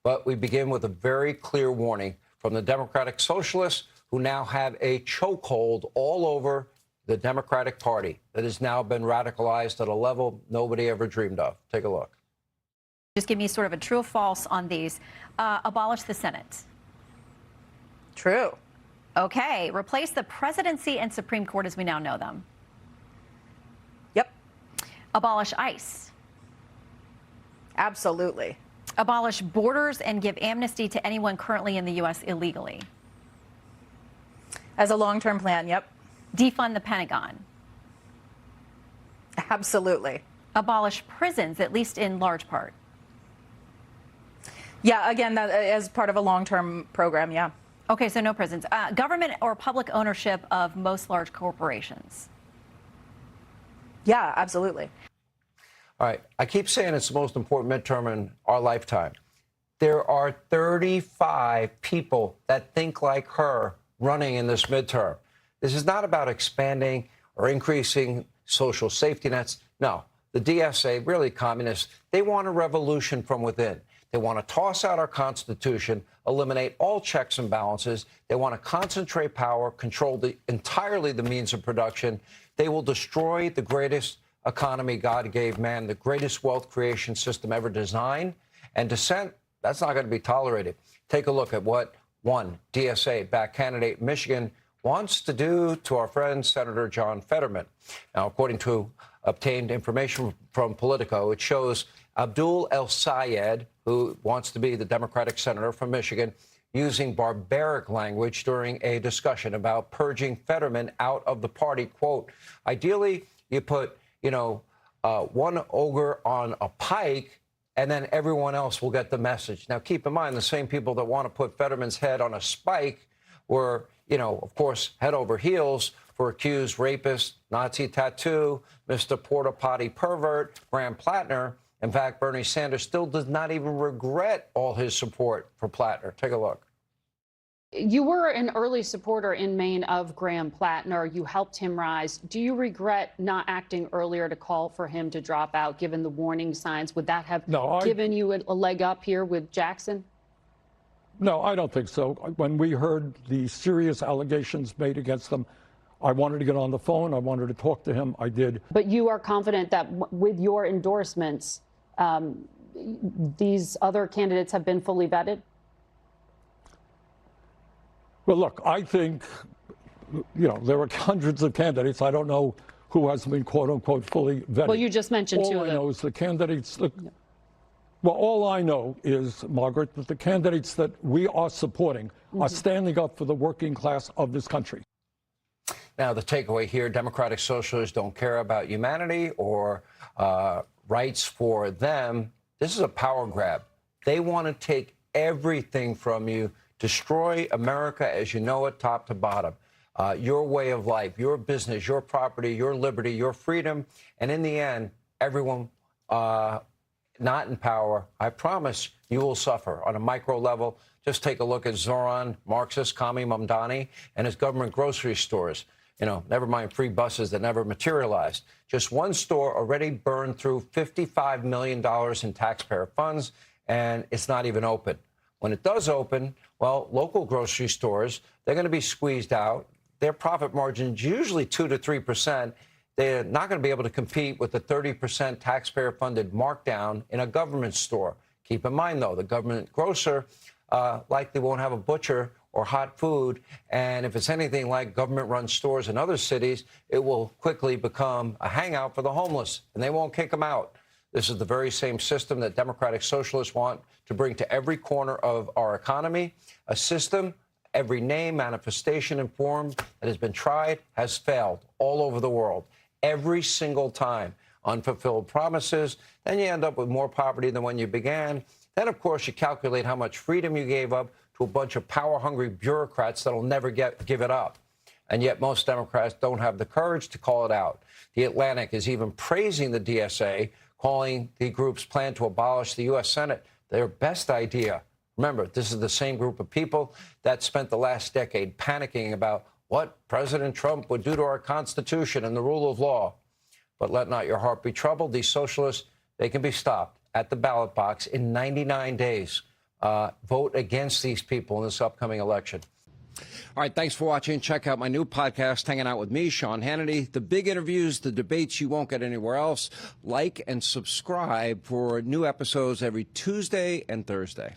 But we begin with a very clear warning from the Democratic Socialists, who now have a chokehold all over the Democratic Party that has now been radicalized at a level nobody ever dreamed of. Take a look. Just give me sort of a true or false on these. Abolish the Senate. True. Okay. Replace the presidency and Supreme Court as we now know them. Yep. Abolish ICE. Absolutely. Abolish borders and give amnesty to anyone currently in the U.S. illegally. As a long-term plan, yep. Defund the Pentagon. Absolutely. Abolish prisons, at least in large part. Yeah, again, that as part of a long-term program, yeah. Okay, so no prisons. Government or public ownership of most large corporations. Yeah, absolutely. All right. I keep saying it's the most important midterm in our lifetime. There are 35 people that think like her running in this midterm. This is not about expanding or increasing social safety nets. No, the DSA, really communists, they want a revolution from within. They want to toss out our Constitution, eliminate all checks and balances. They want to concentrate power, control entirely the means of production. They will destroy the greatest economy God gave man, the greatest wealth creation system ever designed. And dissent, that's not going to be tolerated. Take a look at what one DSA-backed candidate in Michigan wants to do to our friend Senator John Fetterman. Now, according to obtained information from Politico, it shows Abdul El-Sayed, who wants to be the Democratic senator from Michigan, using barbaric language during a discussion about purging Fetterman out of the party. Quote, ideally, you put, one ogre on a pike, and then everyone else will get the message. Now, keep in mind, the same people that want to put Fetterman's head on a spike were, of course, head over heels for accused rapist, Nazi tattoo, Mr. Porta Potty pervert, Graham Plattner. In fact, Bernie Sanders still does not even regret all his support for Plattner. Take a look. You were an early supporter in Maine of Graham Plattner. You helped him rise. Do you regret not acting earlier to call for him to drop out, given the warning signs? Would that have given you a leg up here with Jackson? No, I don't think so. When we heard the serious allegations made against them, I wanted to get on the phone. I wanted to talk to him. I did. But you are confident that with your endorsements, these other candidates have been fully vetted? Well, look, I think, there are hundreds of candidates. I don't know who has been, quote unquote, fully vetted. Well, you just mentioned two of them. All I know is the candidates. Well, all I know is, Margaret, that the candidates that we are supporting are standing up for the working class of this country. Now, the takeaway here, Democratic Socialists don't care about humanity or rights for them. This is a power grab. They want to take everything from you, destroy America as you know it, top to bottom. Your way of life, your business, your property, your liberty, your freedom. And in the end, everyone not in power, I promise you will suffer on a micro level. Just take a look at Zohran, Marxist, commie Mamdani, and his government grocery stores. Never mind free buses that never materialized. Just one store already burned through $55 million in taxpayer funds, and it's not even open. When it does open, well, local grocery stores, they're going to be squeezed out. Their profit margin's usually 2 to 3%. They're not going to be able to compete with the 30% taxpayer-funded markdown in a government store. Keep in mind, though, the government grocer likely won't have a butcher or hot food, and if it's anything like government-run stores in other cities, it will quickly become a hangout for the homeless, and they won't kick them out. This is the very same system that Democratic Socialists want to bring to every corner of our economy, a system, every name, manifestation, and form that has been tried has failed all over the world. Every single time. Unfulfilled promises. Then you end up with more poverty than when you began. Then, of course, you calculate how much freedom you gave up to a bunch of power-hungry bureaucrats that'll never give it up. And yet most Democrats don't have the courage to call it out. The Atlantic is even praising the DSA, calling the group's plan to abolish the U.S. Senate their best idea. Remember, this is the same group of people that spent the last decade panicking about what President Trump would do to our Constitution and the rule of law. But let not your heart be troubled. These socialists, they can be stopped at the ballot box in 99 days. vote against these people in this upcoming election. All right, thanks for watching. Check out my new podcast, Hanging Out with me, Sean Hannity. The big interviews, the debates you won't get anywhere else. Like and subscribe for new episodes every Tuesday and Thursday.